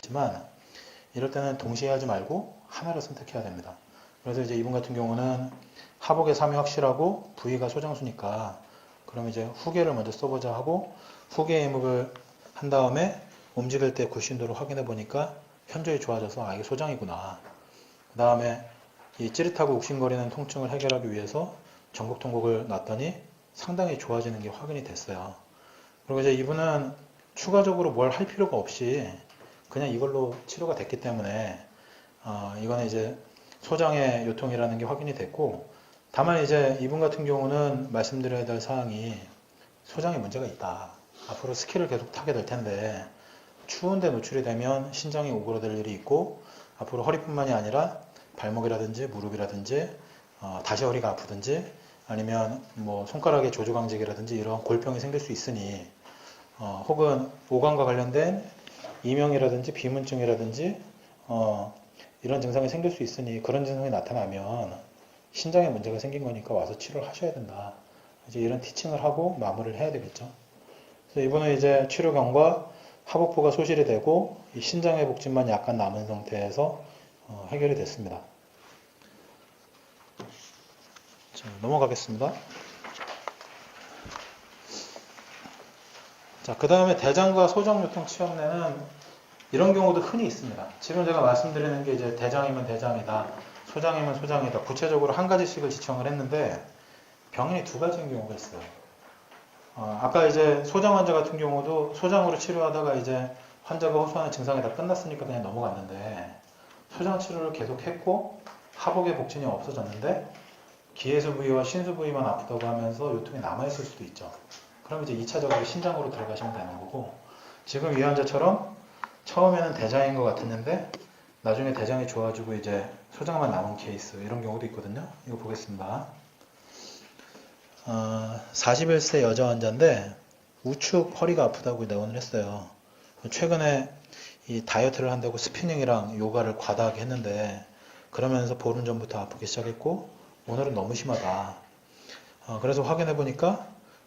있지만 이럴 때는 동시에 하지 말고 하나를 선택해야 됩니다. 그래서 이제 이분 같은 경우는 하복의 3이 확실하고 V가 소장수니까 그럼 이제 후계를 먼저 써보자 하고 후계 임업을 한 다음에 움직일 때 굴신도를 확인해 보니까 현저히 좋아져서 이게 소장이구나. 그 다음에 이 찌릿하고 욱신거리는 통증을 해결하기 위해서 전국통곡을 놨더니 상당히 좋아지는 게 확인이 됐어요. 그리고 이제 이분은 추가적으로 뭘 할 필요가 없이 그냥 이걸로 치료가 됐기 때문에 이거는 이제 소장의 요통이라는 게 확인이 됐고, 다만 이제 이분 같은 경우는 말씀드려야 될 사항이 소장에 문제가 있다. 앞으로 스키를 계속 타게 될 텐데 추운데 노출이 되면 신장이 오그라들 일이 있고 앞으로 허리뿐만이 아니라 발목이라든지 무릎이라든지 다시 허리가 아프든지 아니면 뭐 손가락에 조직강직이라든지 이런 골병이 생길 수 있으니 혹은 오감과 관련된 이명이라든지 비문증이라든지 이런 증상이 생길 수 있으니 그런 증상이 나타나면 신장에 문제가 생긴 거니까 와서 치료를 하셔야 된다. 이제 이런 티칭을 하고 마무리를 해야 되겠죠. 그래서 이번에 이제 치료경과 하복부가 소실이 되고 이 신장의 복진만 약간 남은 상태에서 해결이 됐습니다. 자, 넘어가겠습니다. 자, 그 다음에 대장과 소장요통 치형내는 이런 경우도 흔히 있습니다. 지금 제가 말씀드리는 게 이제 대장이면 대장이다, 소장이면 소장이다. 구체적으로 한 가지씩을 지청을 했는데 병인이 두 가지인 경우가 있어요. 아까 이제 소장 환자 같은 경우도 소장으로 치료하다가 이제 환자가 호소하는 증상이 다 끝났으니까 그냥 넘어갔는데 소장 치료를 계속했고 하복의 복진이 없어졌는데 기해수 부위와 신수 부위만 아프다고 하면서 요통이 남아있을 수도 있죠. 그럼 이제 2차적으로 신장으로 들어가시면 되는 거고, 지금 이 환자처럼 처음에는 대장인 것 같았는데 나중에 대장이 좋아지고 이제 소장만 남은 케이스, 이런 경우도 있거든요. 이거 보겠습니다. 41세 여자 환자인데 우측 허리가 아프다고 내원을 했어요. 최근에 이 다이어트를 한다고 스피닝이랑 요가를 과다하게 했는데 그러면서 보름 전부터 아프기 시작했고 오늘은 너무 심하다. 그래서 확인해 보니까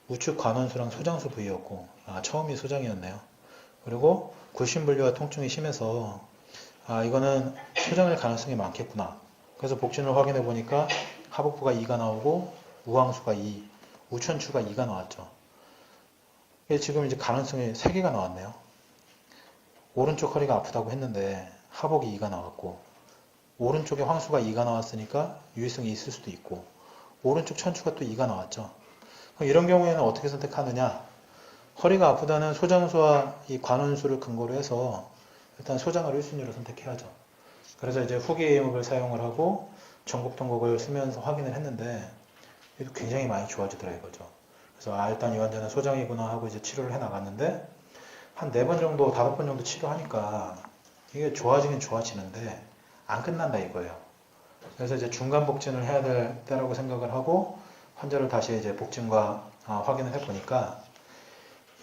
우측 관원수랑 소장수 부위였고 처음이 소장이었네요. 그리고 굴신분리와 통증이 심해서 이거는 소장일 가능성이 많겠구나. 그래서 복진을 확인해 보니까 하복부가 2가 나오고 우황수가 2, 우천추가 2가 나왔죠. 지금 이제 가능성이 3개가 나왔네요. 오른쪽 허리가 아프다고 했는데 하복이 2가 나왔고 오른쪽에 황수가 2가 나왔으니까 유의성이 있을 수도 있고 오른쪽 천추가 또 2가 나왔죠. 그럼 이런 경우에는 어떻게 선택하느냐? 허리가 아프다는 소장수와 이 관원수를 근거로 해서 일단 소장을 1순위로 선택해야죠. 그래서 이제 후기임업을 사용을 하고 전국통곡을 쓰면서 확인을 했는데 얘도 굉장히 많이 좋아지더라 이거죠. 그래서 일단 이 환자는 소장이구나 하고 이제 치료를 해 나갔는데 한 4번 정도, 5번 정도 치료하니까 이게 좋아지긴 좋아지는데 안 끝난다 이거예요. 그래서 이제 중간 복진을 해야 될 때라고 생각을 하고 환자를 다시 이제 복진과 확인을 해 보니까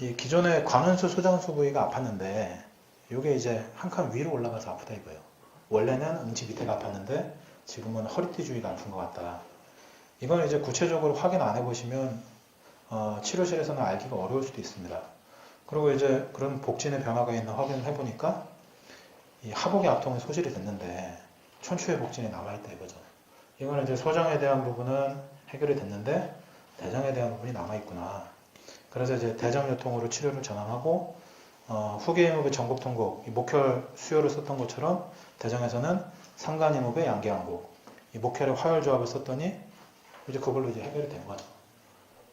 이 기존의 관원수, 소장수 부위가 아팠는데 이게 이제 한 칸 위로 올라가서 아프다 이거예요. 원래는 응치 밑에가 아팠는데 지금은 허리띠 주위가 아픈 것 같다. 이건 이제 구체적으로 확인 안 해보시면 치료실에서는 알기가 어려울 수도 있습니다. 그리고 이제 그런 복진의 변화가 있나 확인을 해보니까 이 하복의 압통이 소실이 됐는데 천추의 복진이 남아있다 이거죠. 이거는 이제 소장에 대한 부분은 해결이 됐는데 대장에 대한 부분이 남아있구나. 그래서 이제 대장요통으로 치료를 전환하고 후계임업의 전곡통곡, 목혈 수요를 썼던 것처럼 대장에서는 상간임업의 양계항곡, 이 목혈의 화열조합을 썼더니 이제 그걸로 이제 해결이 된 거죠.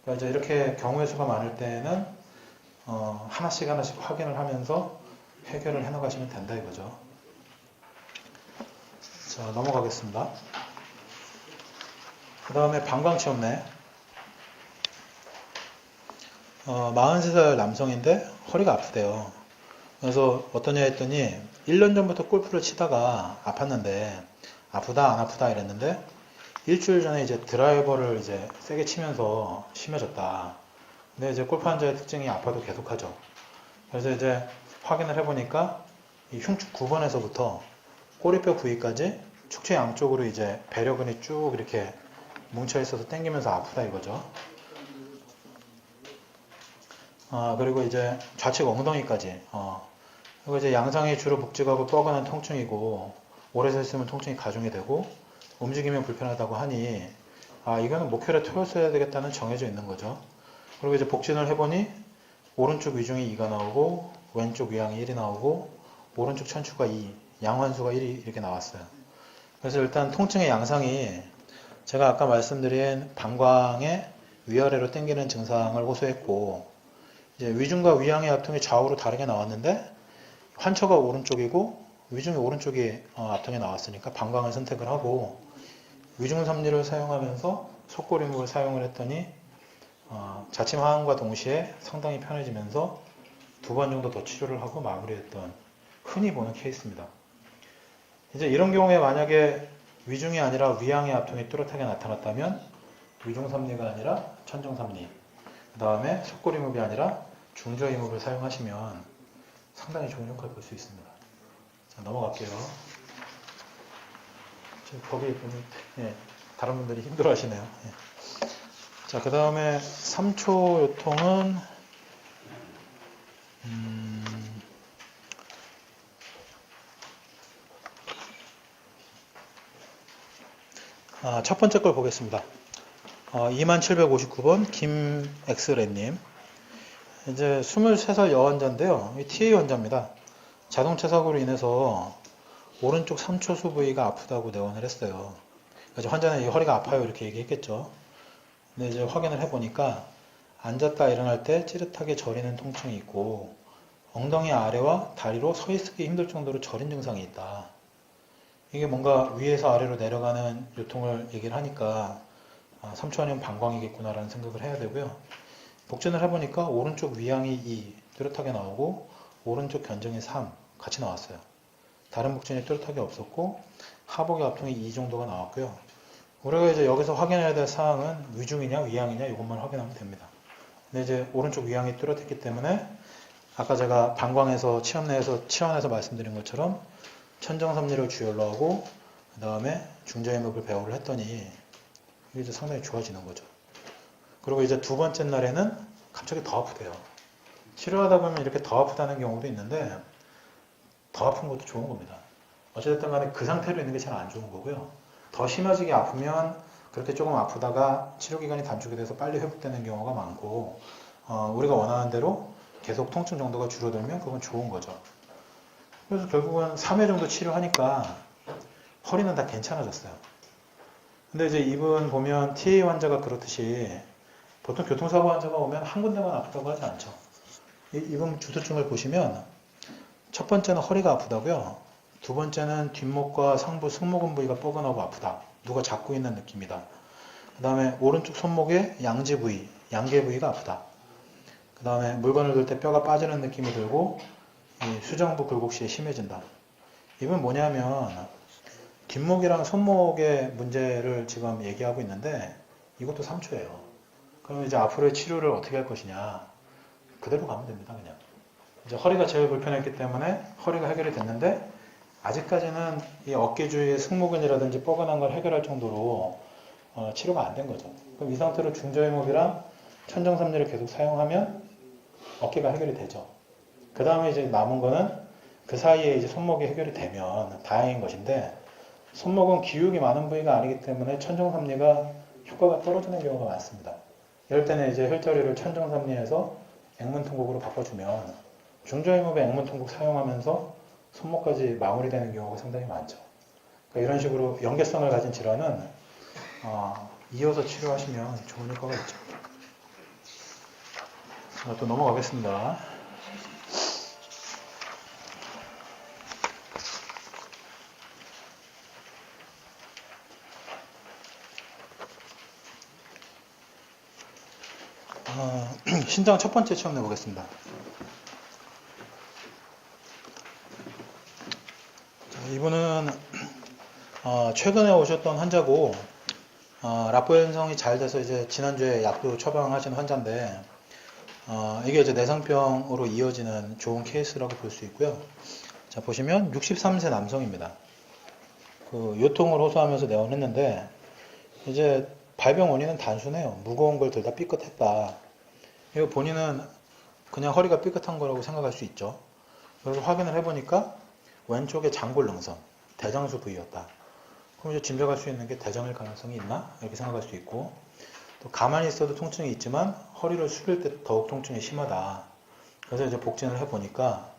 그러니까 이제 이렇게 경우의 수가 많을 때는 하나씩 확인을 하면서 해결을 해나가시면 된다 이거죠. 자, 넘어가겠습니다. 그 다음에 방광치엽내. 43살 남성인데 허리가 아프대요. 그래서 어떠냐 했더니 1년 전부터 골프를 치다가 아팠는데 아프다 안 아프다 이랬는데 일주일 전에 이제 드라이버를 이제 세게 치면서 심해졌다. 근데 이제 골프 환자의 특징이 아파도 계속하죠. 그래서 이제 확인을 해보니까 이 흉추 9번에서부터 꼬리뼈 부위까지 축체 양쪽으로 이제 배려근이 쭉 이렇게 뭉쳐 있어서 당기면서 아프다 이거죠. 그리고 이제 좌측 엉덩이까지 그리고 이제 양상이 주로 묵직하고 뻐근한 통증이고 오래 서 있으면 통증이 가중이 되고 움직이면 불편하다고 하니 이거는 목혈에 토를 써야 되겠다는 정해져 있는 거죠. 그리고 이제 복진을 해보니 오른쪽 위중이 2가 나오고 왼쪽 위양이 1이 나오고 오른쪽 천추가 2, 양환수가 1이 이렇게 나왔어요. 그래서 일단 통증의 양상이 제가 아까 말씀드린 방광의 위아래로 당기는 증상을 호소했고 이제 위중과 위양의 합통이 좌우로 다르게 나왔는데 환처가 오른쪽이고 위중이 오른쪽이 합통에 나왔으니까 방광을 선택을 하고 위중섭리를 사용하면서 속고림목을 사용을 했더니 자침 하음과 동시에 상당히 편해지면서 2번 정도 더 치료를 하고 마무리했던 흔히 보는 케이스입니다. 이제 이런 경우에 만약에 위중이 아니라 위양의 합통이 뚜렷하게 나타났다면 위중섭리가 아니라 천정섭리, 그 다음에 속고림목이 아니라 중저이목을 사용하시면 상당히 좋은 효과를 볼 수 있습니다. 자, 넘어갈게요. 거기 보면 다른 분들이 힘들어 하시네요. 자, 그 다음에 3초 요통은 첫 번째 걸 보겠습니다. 2759번 김엑스레님. 이제 23살 여환자인데요. TA 환자입니다. 자동차 사고로 인해서 오른쪽 3초수 부위가 아프다고 내원을 했어요. 그래서 환자는 허리가 아파요 이렇게 얘기했겠죠. 근데 이제 확인을 해보니까 앉았다 일어날 때 찌릿하게 저리는 통증이 있고 엉덩이 아래와 다리로 서 있기 힘들 정도로 저린 증상이 있다. 이게 뭔가 위에서 아래로 내려가는 요통을 얘기를 하니까 3초 아니면 방광이겠구나라는 생각을 해야 되고요. 복진을 해보니까 오른쪽 위양이 2 뚜렷하게 나오고 오른쪽 견정이 3 같이 나왔어요. 다른 복진이 뚜렷하게 없었고 하복의 합통이 2 정도가 나왔고요. 우리가 이제 여기서 확인해야 될 사항은 위중이냐 위양이냐 이것만 확인하면 됩니다. 근데 이제 오른쪽 위양이 뚜렷했기 때문에 아까 제가 방광에서 치원에서 말씀드린 것처럼 천정섭리를 주열로 하고 그 다음에 중저임목을 배우를 했더니 이게 이제 상당히 좋아지는 거죠. 그리고 이제 2번째 날에는 갑자기 더 아프대요. 치료하다 보면 이렇게 더 아프다는 경우도 있는데 더 아픈 것도 좋은 겁니다. 어쨌든 간에 그 상태로 있는 게 잘 안 좋은 거고요. 더 심해지게 아프면 그렇게 조금 아프다가 치료기간이 단축이 돼서 빨리 회복되는 경우가 많고 우리가 원하는 대로 계속 통증 정도가 줄어들면 그건 좋은 거죠. 그래서 결국은 3회 정도 치료하니까 허리는 다 괜찮아졌어요. 근데 이제 이분 보면 TA 환자가 그렇듯이 보통 교통사고 환자가 오면 한 군데만 아프다고 하지 않죠. 이분 주소증을 보시면 첫 번째는 허리가 아프다고요. 두 번째는 뒷목과 상부 승모근 부위가 뻐근하고 아프다. 누가 잡고 있는 느낌이다. 그 다음에 오른쪽 손목의 양지 부위, 양계 부위가 아프다. 그 다음에 물건을 들 때 뼈가 빠지는 느낌이 들고 수정부 굴곡 시에 심해진다. 이건 뭐냐면 뒷목이랑 손목의 문제를 지금 얘기하고 있는데 이것도 3초예요. 그럼 이제 앞으로의 치료를 어떻게 할 것이냐. 그대로 가면 됩니다. 그냥. 이제 허리가 제일 불편했기 때문에 허리가 해결이 됐는데 아직까지는 이 어깨 주위의 승모근이라든지 뻐근한 걸 해결할 정도로 치료가 안 된 거죠. 그럼 이 상태로 중저임목이랑 천정섭리를 계속 사용하면 어깨가 해결이 되죠. 그 다음에 이제 남은 거는 그 사이에 이제 손목이 해결이 되면 다행인 것인데 손목은 기육이 많은 부위가 아니기 때문에 천정섭리가 효과가 떨어지는 경우가 많습니다. 이럴 때는 이제 혈자리를 천정섭리에서 액문통곡으로 바꿔주면 중저임목의 액문통곡 사용하면서 손목까지 마무리되는 경우가 상당히 많죠. 그러니까 이런 식으로 연계성을 가진 질환은 이어서 치료하시면 좋은 효과가 있죠. 자, 또 넘어가겠습니다. 신장 첫 번째 체험 내보겠습니다. 자, 이분은 최근에 오셨던 환자고 라포 현상이 잘 돼서 이제 지난주에 약도 처방하신 환자인데 이게 이제 내상병으로 이어지는 좋은 케이스라고 볼 수 있고요. 자, 보시면 63세 남성입니다. 그 요통을 호소하면서 내원했는데 이제 발병 원인은 단순해요. 무거운 걸 들다 삐끗했다. 이거 본인은 그냥 허리가 삐끗한 거라고 생각할 수 있죠. 그래서 확인을 해보니까 왼쪽에 장골능선, 대장수 부위였다. 그럼 이제 짐작할 수 있는 게 대장일 가능성이 있나? 이렇게 생각할 수 있고, 또 가만히 있어도 통증이 있지만 허리를 숙일 때 더욱 통증이 심하다. 그래서 이제 복진을 해보니까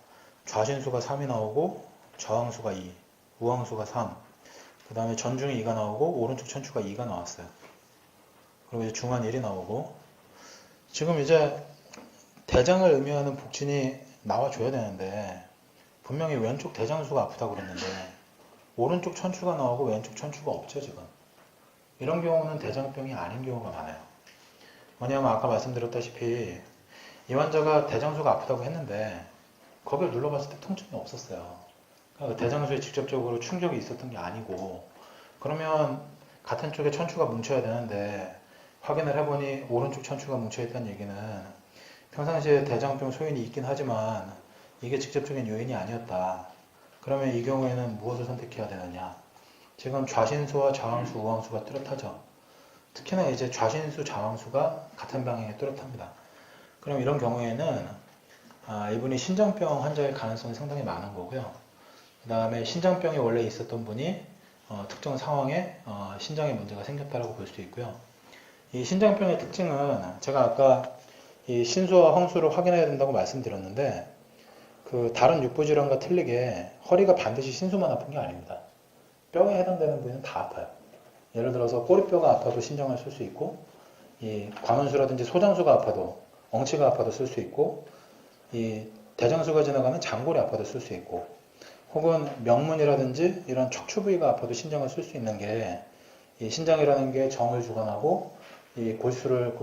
좌신수가 3이 나오고 저항수가 2, 우항수가 3, 그 다음에 전중이 2가 나오고 오른쪽 천추가 2가 나왔어요. 그리고 이제 중한 1이 나오고, 지금 이제 대장을 의미하는 복진이 나와줘야 되는데 분명히 왼쪽 대장수가 아프다고 그랬는데 오른쪽 천추가 나오고 왼쪽 천추가 없죠 지금. 이런 경우는 대장병이 아닌 경우가 많아요. 뭐냐면 아까 말씀드렸다시피 이 환자가 대장수가 아프다고 했는데 거기를 눌러봤을 때 통증이 없었어요. 그러니까 대장수에 직접적으로 충격이 있었던 게 아니고, 그러면 같은 쪽에 천추가 뭉쳐야 되는데 확인을 해보니 오른쪽 천추가 뭉쳐있다는 얘기는 평상시에 대장병 소인이 있긴 하지만 이게 직접적인 요인이 아니었다. 그러면 이 경우에는 무엇을 선택해야 되느냐? 지금 좌신수와 좌항수, 우항수가 뚜렷하죠. 특히나 이제 좌신수, 좌항수가 같은 방향에 뚜렷합니다. 그럼 이런 경우에는 이분이 신장병 환자일 가능성이 상당히 많은 거고요. 그 다음에 신장병이 원래 있었던 분이 특정 상황에 신장에 문제가 생겼다라고 볼 수 있고요. 이 신장병의 특징은 제가 아까 이 신수와 황수를 확인해야 된다고 말씀드렸는데, 그 다른 육부질환과 틀리게 허리가 반드시 신수만 아픈 게 아닙니다. 뼈에 해당되는 부위는 다 아파요. 예를 들어서 꼬리뼈가 아파도 신장을 쓸 수 있고, 이 관원수라든지 소장수가 아파도, 엉치가 아파도 쓸 수 있고, 이 대장수가 지나가면 장골이 아파도 쓸 수 있고, 혹은 명문이라든지 이런 척추 부위가 아파도 신장을 쓸 수 있는 게, 이 신장이라는 게 정을 주관하고 이 골수를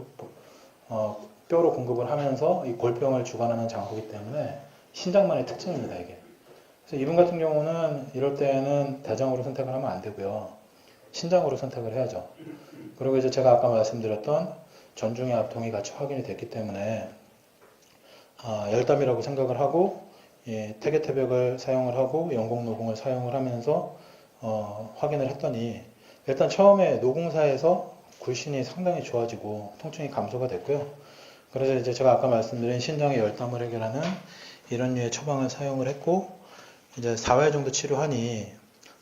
뼈로 공급을 하면서 이 골병을 주관하는 장소이기 때문에 신장만의 특징입니다, 이게. 그래서 이분 같은 경우는 이럴 때는 대장으로 선택을 하면 안 되고요. 신장으로 선택을 해야죠. 그리고 이제 제가 아까 말씀드렸던 전중의 압통이 같이 확인이 됐기 때문에 열담이라고 생각을 하고 태계태백을 사용을 하고 영공노공을 사용을 하면서 확인을 했더니 일단 처음에 노공사에서 굴신이 상당히 좋아지고 통증이 감소가 됐고요. 그래서 이제 제가 아까 말씀드린 신장의 열담을 해결하는 이런 류의 처방을 사용을 했고, 이제 4회 정도 치료하니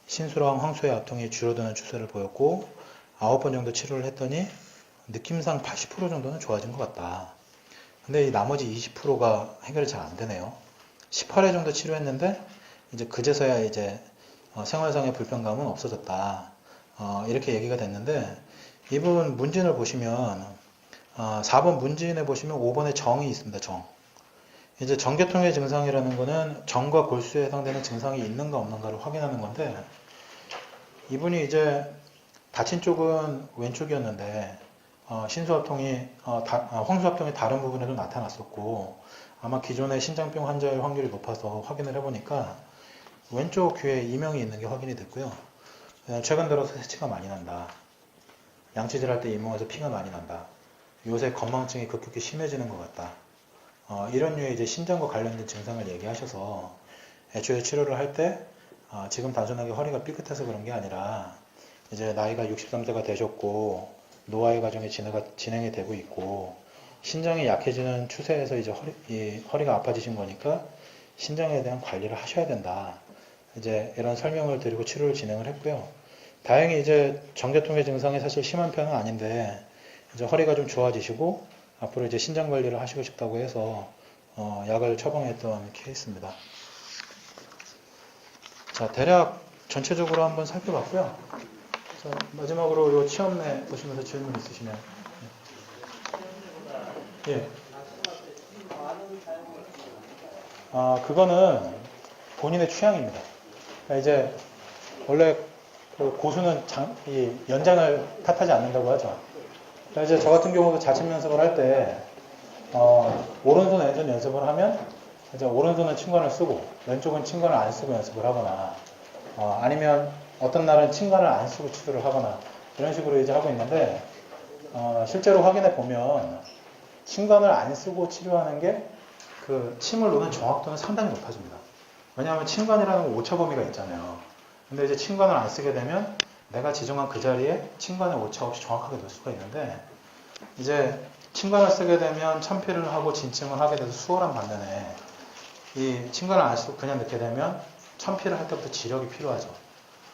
신수랑 황수의 압통이 줄어드는 추세를 보였고, 9번 정도 치료를 했더니 느낌상 80% 정도는 좋아진 것 같다. 근데 이 나머지 20%가 해결이 잘 안 되네요. 18회 정도 치료했는데 이제 그제서야 이제 생활상의 불편감은 없어졌다. 이렇게 얘기가 됐는데, 이분 문진을 보시면 4번 문진에 보시면 5번에 정이 있습니다. 정. 이제 정계통의 증상이라는 거는 정과 골수에 해당되는 증상이 있는가 없는가를 확인하는 건데, 이분이 이제 다친 쪽은 왼쪽이었는데 신수합통이 황수합통이 다른 부분에도 나타났었고, 아마 기존의 신장병 환자의 확률이 높아서 확인을 해보니까 왼쪽 귀에 이명이 있는 게 확인이 됐고요. 최근 들어서 새치가 많이 난다. 양치질 할 때 잇몸에서 피가 많이 난다. 요새 건망증이 급격히 심해지는 것 같다. 이런 류의 이제 신장과 관련된 증상을 얘기하셔서 애초에 치료를 할 때 지금 단순하게 허리가 삐끗해서 그런 게 아니라 이제 나이가 63세가 되셨고 노화의 과정이 진행이 되고 있고 신장이 약해지는 추세에서 이제 허리가 아파지신 거니까 신장에 대한 관리를 하셔야 된다. 이제 이런 설명을 드리고 치료를 진행을 했고요. 다행히 이제 정계통의 증상이 사실 심한 편은 아닌데 이제 허리가 좀 좋아지시고 앞으로 이제 신장 관리를 하시고 싶다고 해서 약을 처방했던 케이스입니다. 자, 대략 전체적으로 한번 살펴봤고요. 자, 마지막으로 이 치험내 보시면서 질문 있으시면. 예. 그거는 본인의 취향입니다. 그러니까 이제 원래 그 고수는 이 연장을 탓하지 않는다고 하죠. 그러니까 이제 저 같은 경우도 자침 연습을 할 때 오른손 왼손 연습을 하면 이제 오른손은 침관을 쓰고 왼쪽은 침관을 안 쓰고 연습을 하거나 아니면 어떤 날은 침관을 안 쓰고 치료를 하거나 이런 식으로 이제 하고 있는데 실제로 확인해 보면 침관을 안 쓰고 치료하는 게 그 침을 놓는 정확도는 상당히 높아집니다. 왜냐하면 침관이라는 건 오차 범위가 있잖아요. 근데 이제 침관을 안 쓰게 되면 내가 지정한 그 자리에 침관의 오차 없이 정확하게 놓을 수가 있는데, 이제 침관을 쓰게 되면 참피를 하고 진침을 하게 돼서 수월한 반면에 이 침관을 안 쓰고 그냥 넣게 되면 천피를 할 때부터 지력이 필요하죠.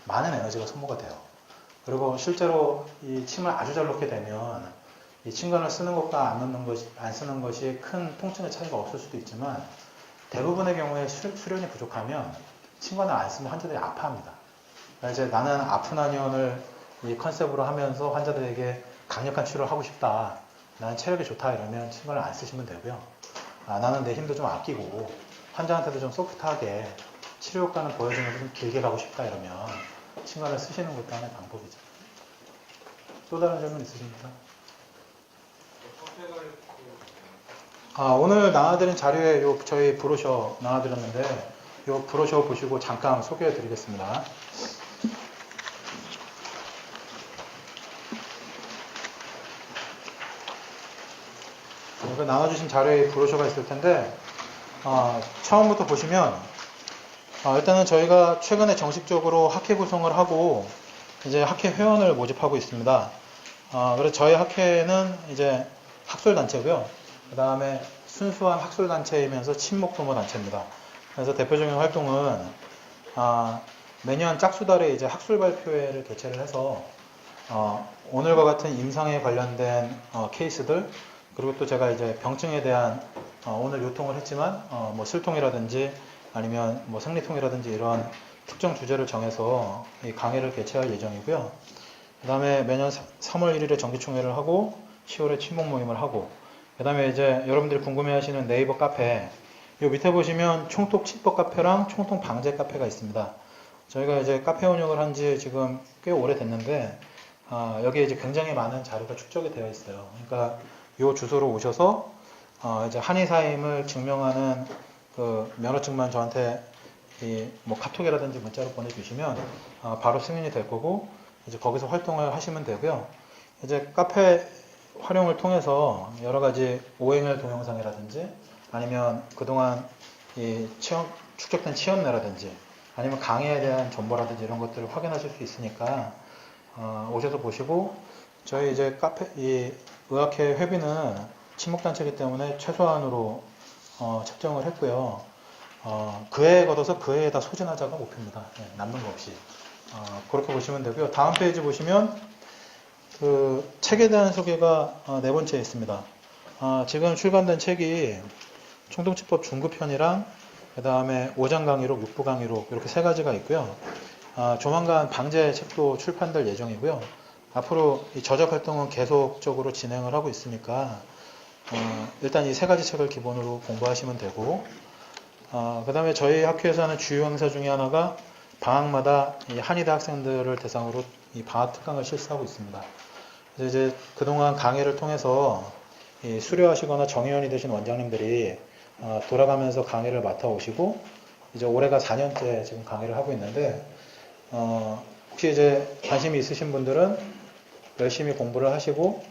많은 에너지가 소모가 돼요. 그리고 실제로 이 침을 아주 잘 넣게 되면 이 침관을 쓰는 것과 안 쓰는 것이 큰 통증의 차이가 없을 수도 있지만 대부분의 경우에 수련이 부족하면 침관을 안 쓰면 환자들이 아파합니다. 그러니까 이제 나는 아픈 한의원을 이 컨셉으로 하면서 환자들에게 강력한 치료를 하고 싶다. 나는 체력이 좋다 이러면 침관을 안 쓰시면 되고요. 나는 내 힘도 좀 아끼고 환자한테도 좀 소프트하게 치료 효과는 보여주면서 좀 길게 가고 싶다 이러면 침관을 쓰시는 것도 하나의 방법이죠. 또 다른 질문 있으십니까? 오늘 나눠드린 자료에 저희 브로셔 나눠드렸는데 이 브로셔 보시고 잠깐 소개해 드리겠습니다. 나눠주신 자료에 브로셔가 있을 텐데 처음부터 보시면 일단은 저희가 최근에 정식적으로 학회 구성을 하고 이제 학회 회원을 모집하고 있습니다. 그래서 저희 학회는 이제 학술단체고요. 그 다음에 순수한 학술단체이면서 친목도모 단체입니다. 그래서 대표적인 활동은 매년 짝수달에 이제 학술발표회를 개최를 해서 오늘과 같은 임상에 관련된 케이스들 그리고 또 제가 이제 병증에 대한 오늘 요통을 했지만 뭐 슬통이라든지 아니면 뭐 생리통이라든지 이런 특정 주제를 정해서 이 강의를 개최할 예정이고요. 그 다음에 매년 3월 1일에 정기총회를 하고 10월에 친목 모임을 하고 그 다음에 이제 여러분들이 궁금해하시는 네이버 카페 요 밑에 보시면 총통 치법 카페랑 총통 방제 카페가 있습니다. 저희가 이제 카페 운영을 한 지 지금 꽤 오래됐는데 여기에 이제 굉장히 많은 자료가 축적이 되어 있어요. 그러니까 요 주소로 오셔서 이제 한의사임을 증명하는 그 면허증만 저한테 뭐 카톡이라든지 문자로 보내주시면 바로 승인이 될 거고 이제 거기서 활동을 하시면 되고요. 이제 카페 활용을 통해서 여러 가지 OML 동영상이라든지 아니면 그동안 이 축적된 체험내라든지 아니면 강의에 대한 정보라든지 이런 것들을 확인하실 수 있으니까 오셔서 보시고 저희 이제 이 의학회 회비는 친목단체이기 때문에 최소한으로 책정을 했고요. 그 해에 걷어서 그 해에다 소진하자가 목표입니다. 네, 남는 거 없이. 그렇게 보시면 되고요. 다음 페이지 보시면 그 책에 대한 소개가 네 번째에 있습니다. 지금 출간된 책이 총통치법 중급편이랑 그 다음에 5장 강의록, 6부 강의록 이렇게 세 가지가 있고요. 조만간 방제 책도 출판될 예정이고요. 앞으로 이 저작 활동은 계속적으로 진행을 하고 있으니까 일단 이 세 가지 책을 기본으로 공부하시면 되고 그 다음에 저희 학교에서 하는 주요 행사 중에 하나가 방학마다 이 한의대 학생들을 대상으로 이 방학 특강을 실시하고 있습니다. 그래서 이제 그동안 강의를 통해서 이 수료하시거나 정회원이 되신 원장님들이 돌아가면서 강의를 맡아오시고 이제 올해가 4년째 지금 강의를 하고 있는데 혹시 이제 관심이 있으신 분들은 열심히 공부를 하시고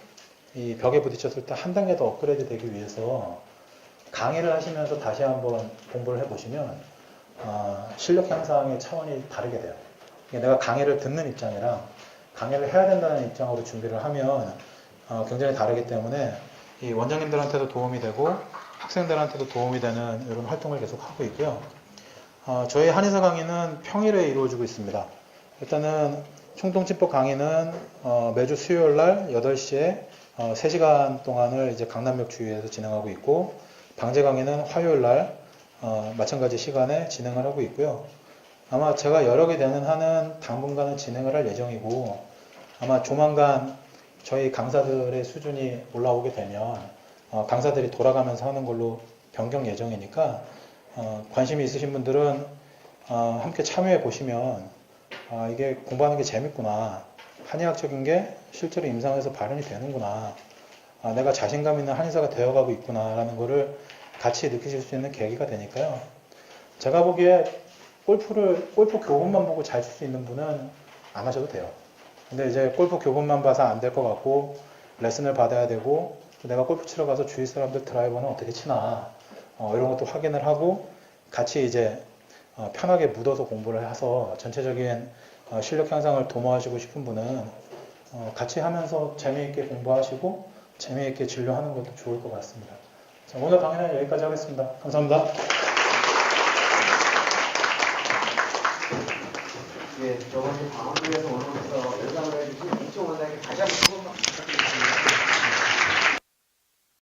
이 벽에 부딪혔을 때 한 단계 더 업그레이드 되기 위해서 강의를 하시면서 다시 한번 공부를 해보시면 실력 향상의 차원이 다르게 돼요. 내가 강의를 듣는 입장이랑 강의를 해야 된다는 입장으로 준비를 하면 굉장히 다르기 때문에 이 원장님들한테도 도움이 되고 학생들한테도 도움이 되는 이런 활동을 계속 하고 있고요. 저희 한의사 강의는 평일에 이루어지고 있습니다. 일단은 총통치법 강의는 매주 수요일 날 8시에 3시간 동안을 이제 강남역 주위에서 진행하고 있고 방제 강의는 화요일 날 마찬가지 시간에 진행을 하고 있고요. 아마 제가 여력이 되는 한은 당분간은 진행을 할 예정이고 아마 조만간 저희 강사들의 수준이 올라오게 되면 강사들이 돌아가면서 하는 걸로 변경 예정이니까 관심이 있으신 분들은 함께 참여해 보시면 이게 공부하는 게 재밌구나. 한의학적인 게 실제로 임상에서 발현이 되는구나. 내가 자신감 있는 한의사가 되어가고 있구나 라는 거를 같이 느끼실 수 있는 계기가 되니까요. 제가 보기에 골프 교본만 보고 잘 칠 수 있는 분은 안 하셔도 돼요. 근데 이제 골프 교본만 봐서 안 될 것 같고 레슨을 받아야 되고 내가 골프 치러 가서 주위 사람들 드라이버는 어떻게 치나 이런 것도 확인을 하고 같이 이제 편하게 묻어서 공부를 해서 전체적인 실력 향상을 도모하시고 싶은 분은 같이 하면서 재미있게 공부하시고 재미있게 진료하는 것도 좋을 것 같습니다. 자, 오늘 강의는 여기까지 하겠습니다. 감사합니다. 저번에 방언부에서 오면서 연락을 해주신 이쪽 원장님 다시 한번